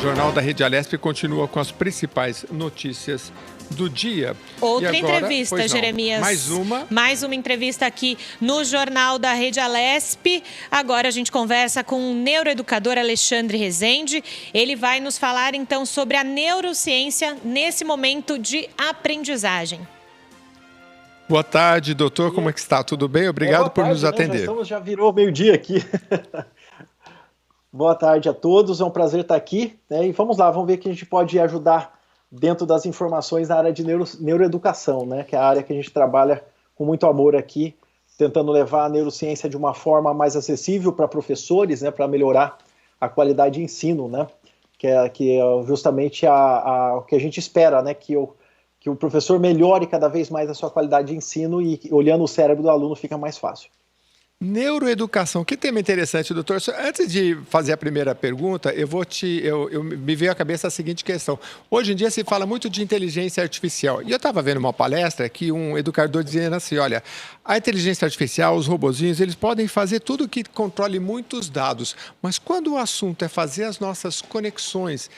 Jornal da Rede Alesp continua com as principais notícias do dia. Outra e agora, entrevista, Jeremias. Mais uma entrevista aqui no Jornal da Rede Alesp. Agora a gente conversa com o neuroeducador Alexandre Rezende. Ele vai nos falar então sobre a neurociência nesse momento de aprendizagem. Boa tarde, doutor. Como é que está? Tudo bem? Obrigado por nos atender. Já virou meio-dia aqui. Boa tarde a todos, é um prazer estar aqui, né? E vamos lá, vamos ver que a gente pode ajudar dentro das informações na área de neuroeducação, né? Que é a área que a gente trabalha com muito amor aqui, tentando levar a neurociência de uma forma mais acessível para professores, né? Para melhorar a qualidade de ensino, né? Que é justamente o que a gente espera, né? Que o professor melhore cada vez mais a sua qualidade de ensino e olhando o cérebro do aluno fica mais fácil. Neuroeducação, que tema interessante, doutor. Antes de fazer a primeira pergunta, me veio à cabeça a seguinte questão. Hoje em dia se fala muito de inteligência artificial. E eu estava vendo uma palestra que um educador dizendo assim, olha, a inteligência artificial, os robozinhos, eles podem fazer tudo que controle muitos dados. Mas quando o assunto é fazer as nossas conexões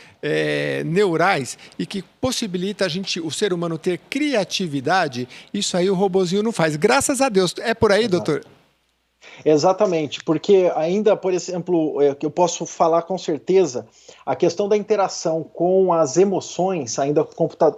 neurais e que possibilita o ser humano ter criatividade, isso aí o robozinho não faz. Graças a Deus. É por aí, Exato. Doutor? Exatamente, porque ainda, por exemplo, que eu posso falar com certeza, a questão da interação com as emoções, ainda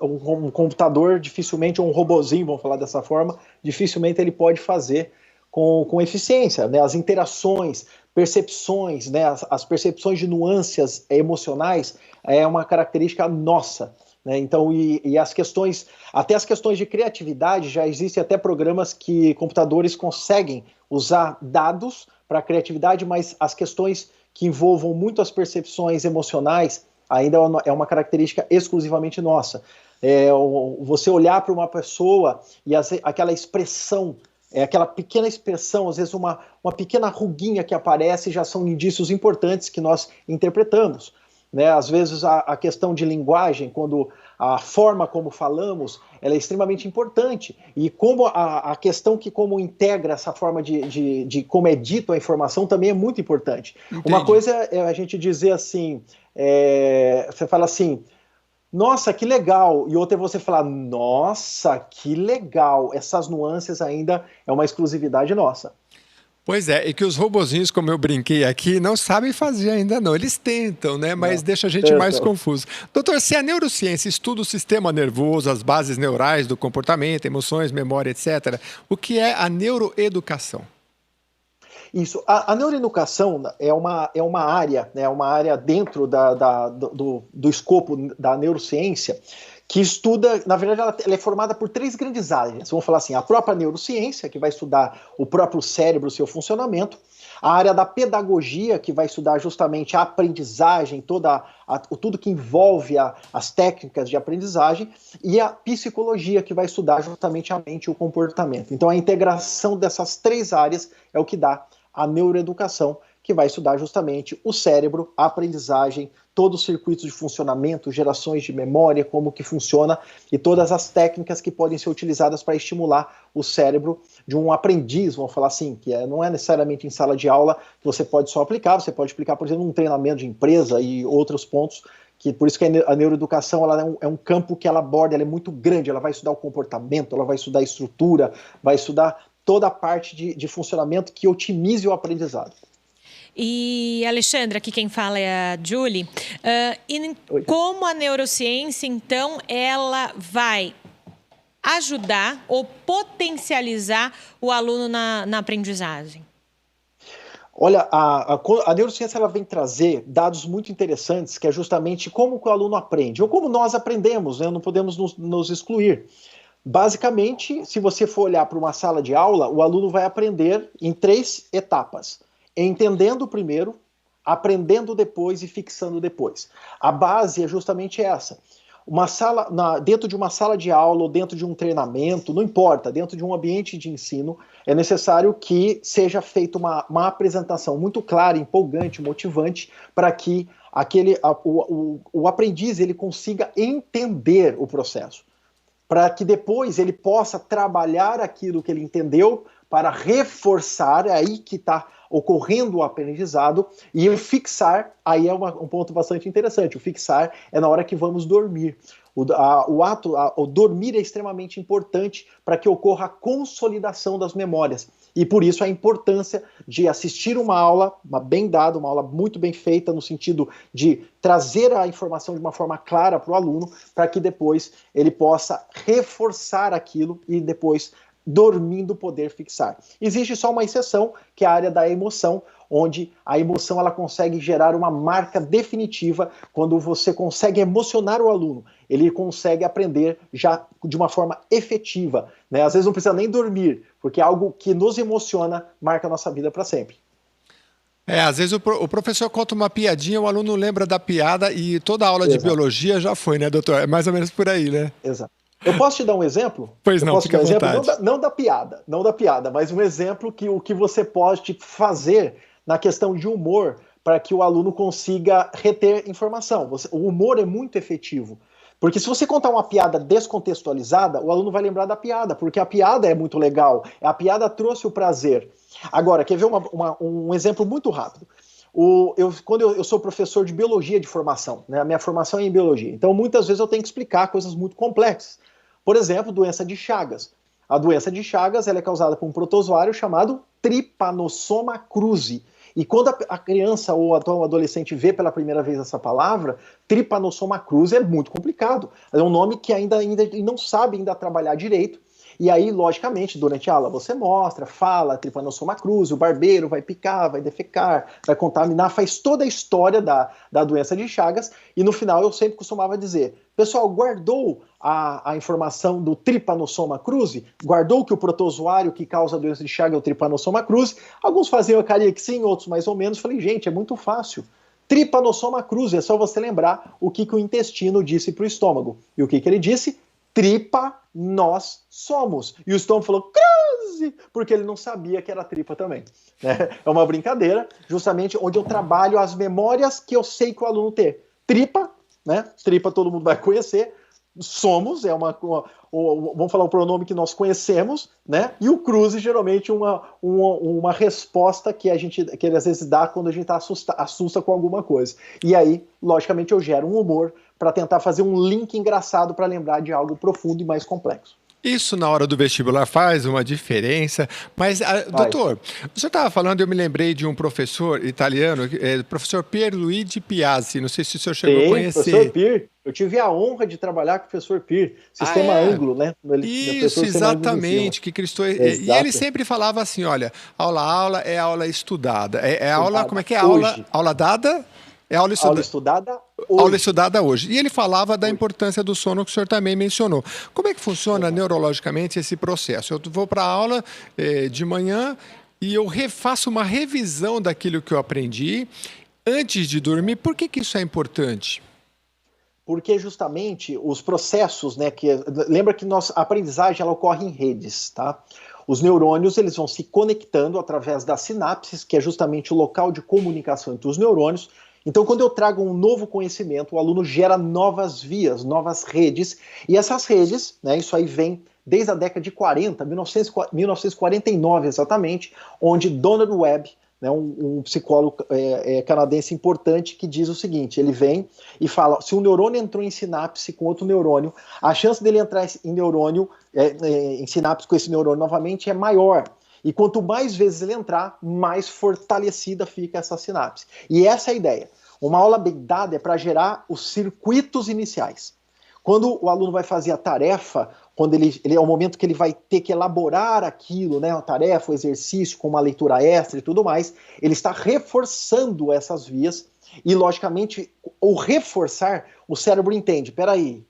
um computador dificilmente, ou um robozinho, vamos falar dessa forma, dificilmente ele pode fazer com eficiência, né? As interações, percepções, né? As percepções de nuances emocionais é uma característica nossa. Então, as questões, até as questões de criatividade, já existem até programas que computadores conseguem usar dados para criatividade, mas as questões que envolvam muito as percepções emocionais ainda é uma característica exclusivamente nossa. Você olhar para uma pessoa e aquela expressão, aquela pequena expressão, às vezes uma pequena ruguinha que aparece, já são indícios importantes que nós interpretamos. Né? Às vezes a questão de linguagem, quando a forma como falamos, ela é extremamente importante. E como a questão que como integra essa forma de como é dito a informação também é muito importante. Entendi. Uma coisa é a gente dizer assim, você fala assim, nossa, que legal, e outra é você falar, nossa, que legal. Essas nuances ainda é uma exclusividade nossa. Pois é, e que os robozinhos, como eu brinquei aqui, não sabem fazer ainda não. Eles tentam, né? Mas deixa a gente mais confuso. Doutor, se a neurociência estuda o sistema nervoso, as bases neurais do comportamento, emoções, memória, etc., o que é a neuroeducação? Isso, a neuroeducação é uma área, né, uma área dentro do escopo da neurociência, que estuda, na verdade, ela é formada por 3 grandes áreas. Vamos falar assim, a própria neurociência, que vai estudar o próprio cérebro, o seu funcionamento, a área da pedagogia, que vai estudar justamente a aprendizagem, tudo que envolve as técnicas de aprendizagem, e a psicologia, que vai estudar justamente a mente e o comportamento. Então, a integração dessas 3 áreas é o que dá a neuroeducação, que vai estudar justamente o cérebro, a aprendizagem, todos os circuitos de funcionamento, gerações de memória, como que funciona e todas as técnicas que podem ser utilizadas para estimular o cérebro de um aprendiz, vamos falar assim, que não é necessariamente em sala de aula que você pode só aplicar, você pode aplicar, por exemplo, num treinamento de empresa e outros pontos, que por isso que a neuroeducação ela é um campo que ela aborda, ela é muito grande, ela vai estudar o comportamento, ela vai estudar a estrutura, vai estudar toda a parte de funcionamento que otimize o aprendizado. E, Alexandre, aqui quem fala é a Julie. Como a neurociência, então, ela vai ajudar ou potencializar o aluno na aprendizagem? Olha, a neurociência ela vem trazer dados muito interessantes, que é justamente como que o aluno aprende, ou como nós aprendemos, né? Não podemos nos excluir. Basicamente, se você for olhar para uma sala de aula, o aluno vai aprender em 3 etapas. Entendendo primeiro, aprendendo depois e fixando depois. A base é justamente essa. Dentro de uma sala de aula ou dentro de um treinamento, não importa, dentro de um ambiente de ensino, é necessário que seja feita uma apresentação muito clara, empolgante, motivante, para que o aprendiz ele consiga entender o processo, para que depois ele possa trabalhar aquilo que ele entendeu para reforçar, é aí que está ocorrendo o aprendizado, e o fixar, aí é um ponto bastante interessante. O fixar é na hora que vamos dormir. O dormir é extremamente importante para que ocorra a consolidação das memórias. E por isso a importância de assistir uma aula bem dada, uma aula muito bem feita, no sentido de trazer a informação de uma forma clara para o aluno, para que depois ele possa reforçar aquilo e depois, dormindo, poder fixar. Existe só uma exceção, que é a área da emoção, onde a emoção ela consegue gerar uma marca definitiva quando você consegue emocionar o aluno. Ele consegue aprender já de uma forma efetiva, né? Às vezes não precisa nem dormir, porque é algo que nos emociona, marca a nossa vida para sempre. Às vezes o professor conta uma piadinha, o aluno lembra da piada e toda a aula de biologia já foi, né, doutor? É mais ou menos por aí, né? Exato. Eu posso te dar um exemplo? Pois não, fica à vontade. Não da piada, mas um exemplo que o que você pode fazer na questão de humor para que o aluno consiga reter informação. O humor é muito efetivo. Porque se você contar uma piada descontextualizada, o aluno vai lembrar da piada, porque a piada é muito legal, a piada trouxe o prazer. Agora, quer ver um exemplo muito rápido? Quando eu sou professor de biologia de formação, né? A minha formação é em biologia, então muitas vezes eu tenho que explicar coisas muito complexas. Por exemplo, doença de Chagas. A doença de Chagas ela é causada por um protozoário chamado Trypanosoma cruzi. E quando a criança ou o adolescente vê pela primeira vez essa palavra, Trypanosoma cruzi é muito complicado. É um nome que ainda não sabe ainda trabalhar direito. E aí, logicamente, durante a aula você mostra, fala, Trypanosoma cruzi, o barbeiro vai picar, vai defecar, vai contaminar, faz toda a história da doença de Chagas. E no final eu sempre costumava dizer, pessoal, guardou a informação do Trypanosoma cruzi? Guardou que o protozoário que causa a doença de Chagas é o Trypanosoma cruzi? Alguns faziam a carinha que sim, outros mais ou menos. Falei, gente, é muito fácil. Trypanosoma cruzi, é só você lembrar o que o intestino disse para o estômago. E o que ele disse? Tripa nós somos. E o estômago falou, cruzi, porque ele não sabia que era tripa também. É uma brincadeira, justamente onde eu trabalho as memórias que eu sei que o aluno tem. Tripa, né? Tripa todo mundo vai conhecer. Somos, vamos falar o pronome que nós conhecemos, né? E o cruzi, geralmente, uma resposta que ele às vezes dá quando a gente assusta com alguma coisa. E aí, logicamente, eu gero um humor para tentar fazer um link engraçado para lembrar de algo profundo e mais complexo. Isso na hora do vestibular faz uma diferença, mas, doutor, você estava falando, eu me lembrei de um professor italiano, professor Pierluigi Piazzi, não sei se o senhor chegou a conhecer. Professor Pier, eu tive a honra de trabalhar com o professor Pier, sistema ângulo, né? Isso, exatamente, que Cristo... E ele sempre falava assim, olha, aula é aula estudada, aula, como é que é? Aula dada... É aula estudada hoje. Aula estudada hoje. E ele falava da importância do sono, que o senhor também mencionou. Como é que funciona neurologicamente esse processo? Eu vou para a aula de manhã e eu faço uma revisão daquilo que eu aprendi antes de dormir. Por que isso é importante? Porque justamente os processos, né? Lembra que a aprendizagem ela ocorre em redes, tá? Os neurônios eles vão se conectando através das sinapses, que é justamente o local de comunicação entre os neurônios. Então, quando eu trago um novo conhecimento, o aluno gera novas vias, novas redes, e essas redes, né, isso aí vem desde a década de 40, 1949 exatamente, onde Donald Webb, né, um psicólogo canadense importante, que diz o seguinte, ele vem e fala, se um neurônio entrou em sinapse com outro neurônio, a chance dele entrar em sinapse com esse neurônio novamente é maior. E quanto mais vezes ele entrar, mais fortalecida fica essa sinapse. E essa é a ideia. Uma aula bem dada é para gerar os circuitos iniciais. Quando o aluno vai fazer a tarefa, quando ele é o momento que ele vai ter que elaborar aquilo, né, a tarefa, o exercício, com uma leitura extra e tudo mais, ele está reforçando essas vias e, logicamente, ao reforçar, o cérebro entende, peraí,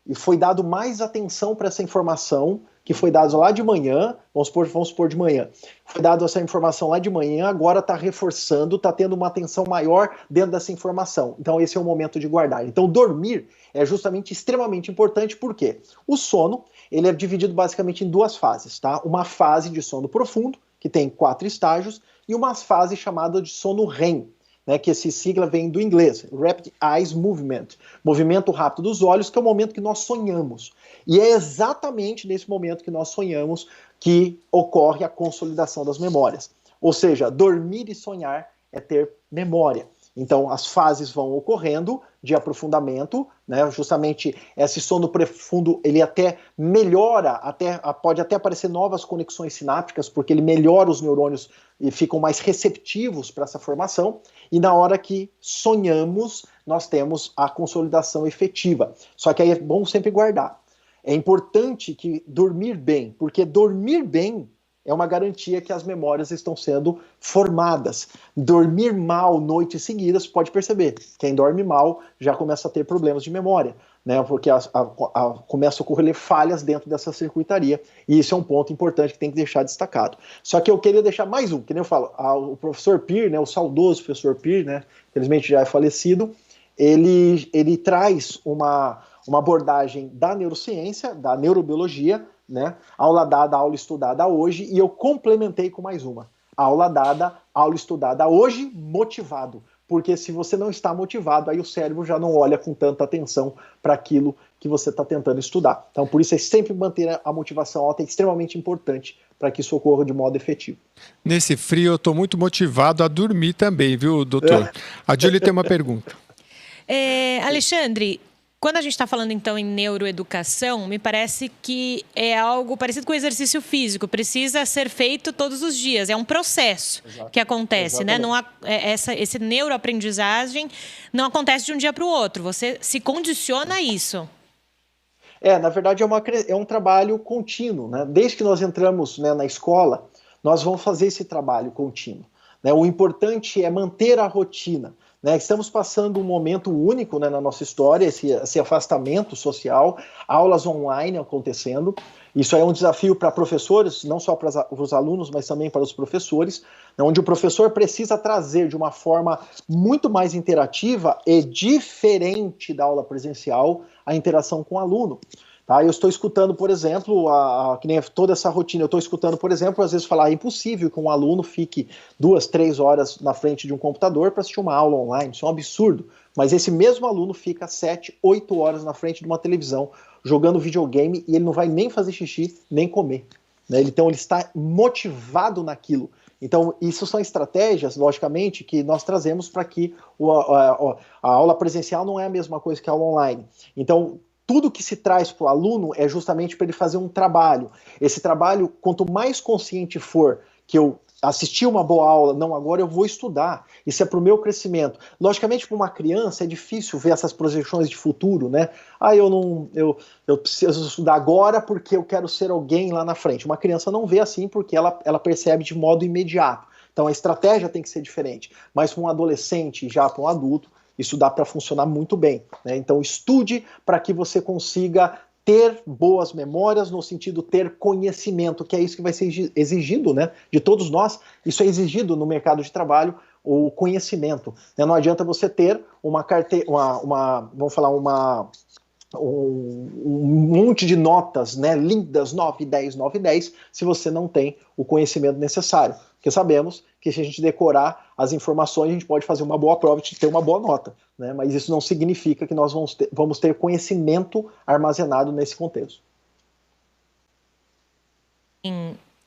e foi dado mais atenção para essa informação que foi dado lá de manhã, vamos supor de manhã, foi dado essa informação lá de manhã, agora está reforçando, está tendo uma atenção maior dentro dessa informação. Então esse é o momento de guardar. Então dormir é justamente extremamente importante, porque o sono ele é dividido basicamente em duas fases, tá? Uma fase de sono profundo, que tem 4 estágios, e uma fase chamada de sono REM. né, que esse sigla vem do inglês, Rapid Eyes Movement, movimento rápido dos olhos, que é o momento que nós sonhamos. E é exatamente nesse momento que nós sonhamos que ocorre a consolidação das memórias. Ou seja, dormir e sonhar é ter memória. Então, as fases vão ocorrendo de aprofundamento, né? Justamente esse sono profundo, ele até melhora, pode até aparecer novas conexões sinápticas, porque ele melhora os neurônios e ficam mais receptivos para essa formação, e na hora que sonhamos, nós temos a consolidação efetiva. Só que aí é bom sempre guardar. É importante que dormir bem, porque dormir bem é uma garantia que as memórias estão sendo formadas. Dormir mal noites seguidas, pode perceber, quem dorme mal já começa a ter problemas de memória, né? Porque começa a ocorrer falhas dentro dessa circuitaria, e isso é um ponto importante que tem que deixar destacado. Só que eu queria deixar mais um, que nem eu falo, o professor Peer, né, o saudoso professor Peer, né, infelizmente já é falecido, ele traz uma abordagem da neurociência, da neurobiologia, né? Aula dada, aula estudada hoje, e eu complementei com mais uma. Aula dada, aula estudada hoje, motivado. Porque se você não está motivado, aí o cérebro já não olha com tanta atenção para aquilo que você está tentando estudar. Então, por isso é sempre manter a motivação alta, é extremamente importante para que isso ocorra de modo efetivo. Nesse frio, eu estou muito motivado a dormir também, viu, doutor? A Julie tem uma pergunta. Alexandre, quando a gente está falando, então, em neuroeducação, me parece que é algo parecido com exercício físico. Precisa ser feito todos os dias. É um processo que acontece, né? Não há, esse neuroaprendizagem não acontece de um dia para o outro. Você se condiciona a isso. Na verdade, é um trabalho contínuo, né? Desde que nós entramos, né, na escola, nós vamos fazer esse trabalho contínuo, né? O importante é manter a rotina. Né, estamos passando um momento único, né, na nossa história, esse afastamento social, aulas online acontecendo. Isso é um desafio para professores, não só para os alunos, mas também para os professores, né, onde o professor precisa trazer de uma forma muito mais interativa e diferente da aula presencial a interação com o aluno. Tá? Eu estou escutando, por exemplo, que nem toda essa rotina, eu estou escutando, por exemplo, às vezes falar, é impossível que um aluno fique 2, 3 horas na frente de um computador para assistir uma aula online, isso é um absurdo. Mas esse mesmo aluno fica 7, 8 horas na frente de uma televisão, jogando videogame, e ele não vai nem fazer xixi, nem comer. Né? Então ele está motivado naquilo. Então, isso são estratégias, logicamente, que nós trazemos para que a aula presencial não é a mesma coisa que a aula online. Então, tudo que se traz para o aluno é justamente para ele fazer um trabalho. Esse trabalho, quanto mais consciente for que eu assisti uma boa aula, não, agora eu vou estudar, isso é para o meu crescimento. Logicamente, para uma criança é difícil ver essas projeções de futuro, né? Eu preciso estudar agora porque eu quero ser alguém lá na frente. Uma criança não vê assim porque ela percebe de modo imediato. Então a estratégia tem que ser diferente. Mas para um adolescente, já para um adulto, isso dá para funcionar muito bem, né? Então estude para que você consiga ter boas memórias, no sentido ter conhecimento, que é isso que vai ser exigido, né, de todos nós. Isso é exigido no mercado de trabalho, o conhecimento. Né? Não adianta você ter uma carteira, vamos falar, um monte de notas, né, lindas, 9, 10, 9, 10, se você não tem o conhecimento necessário. Porque sabemos que se a gente decorar as informações, a gente pode fazer uma boa prova e ter uma boa nota, né? Mas isso não significa que nós vamos ter conhecimento armazenado nesse contexto.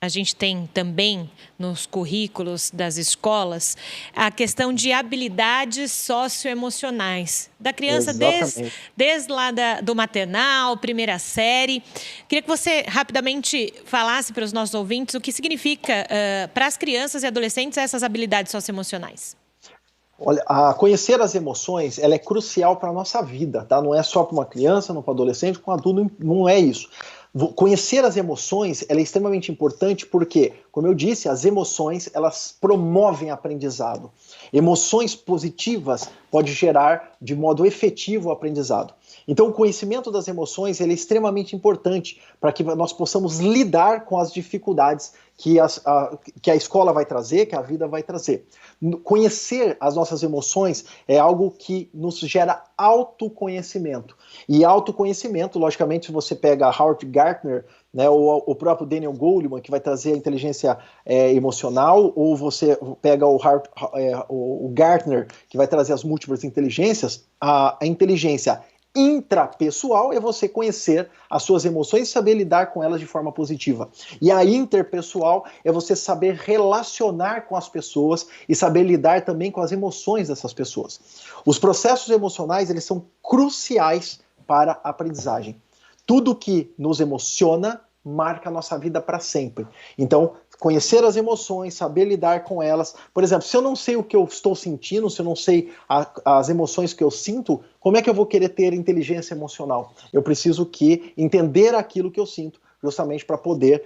A gente tem também nos currículos das escolas a questão de habilidades socioemocionais da criança desde lá do maternal, primeira série. Queria que você rapidamente falasse para os nossos ouvintes o que significa para as crianças e adolescentes essas habilidades socioemocionais. Olha, conhecer as emoções, ela é crucial para a nossa vida, tá? Não é só para uma criança, não para um adolescente, com um adulto, não é isso. Conhecer as emoções ela é extremamente importante porque, como eu disse, as emoções elas promovem aprendizado. Emoções positivas podem gerar de modo efetivo o aprendizado. Então o conhecimento das emoções ele é extremamente importante para que nós possamos lidar com as dificuldades que a escola vai trazer, que a vida vai trazer. Conhecer as nossas emoções é algo que nos gera autoconhecimento. E autoconhecimento, logicamente, se você pega Howard Gardner, né, ou o próprio Daniel Goleman, que vai trazer a inteligência emocional, ou você pega o Gartner, que vai trazer as múltiplas inteligências. A inteligência intrapessoal é você conhecer as suas emoções e saber lidar com elas de forma positiva. E a interpessoal é você saber relacionar com as pessoas e saber lidar também com as emoções dessas pessoas. Os processos emocionais, eles são cruciais para a aprendizagem. Tudo que nos emociona marca a nossa vida para sempre. Então, conhecer as emoções, saber lidar com elas. Por exemplo, se eu não sei o que eu estou sentindo, se eu não sei as emoções que eu sinto, como é que eu vou querer ter inteligência emocional? Eu preciso entender aquilo que eu sinto, justamente para poder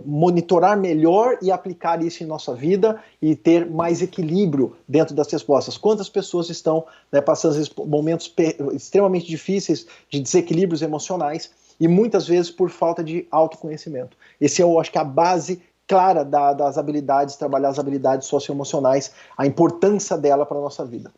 monitorar melhor e aplicar isso em nossa vida e ter mais equilíbrio dentro das respostas. Quantas pessoas estão, né, passando momentos extremamente difíceis de desequilíbrios emocionais e muitas vezes por falta de autoconhecimento. Esse eu acho que é a base clara das habilidades, trabalhar as habilidades socioemocionais, a importância dela para a nossa vida.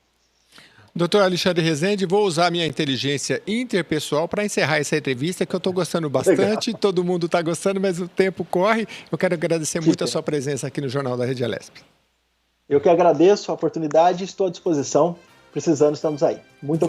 Doutor Alexandre Rezende, vou usar a minha inteligência interpessoal para encerrar essa entrevista, que eu estou gostando bastante, todo mundo está gostando, mas o tempo corre. Eu quero agradecer muito a sua presença aqui no Jornal da Rede Alesp. Eu que agradeço a oportunidade e estou à disposição. Precisando, estamos aí. Muito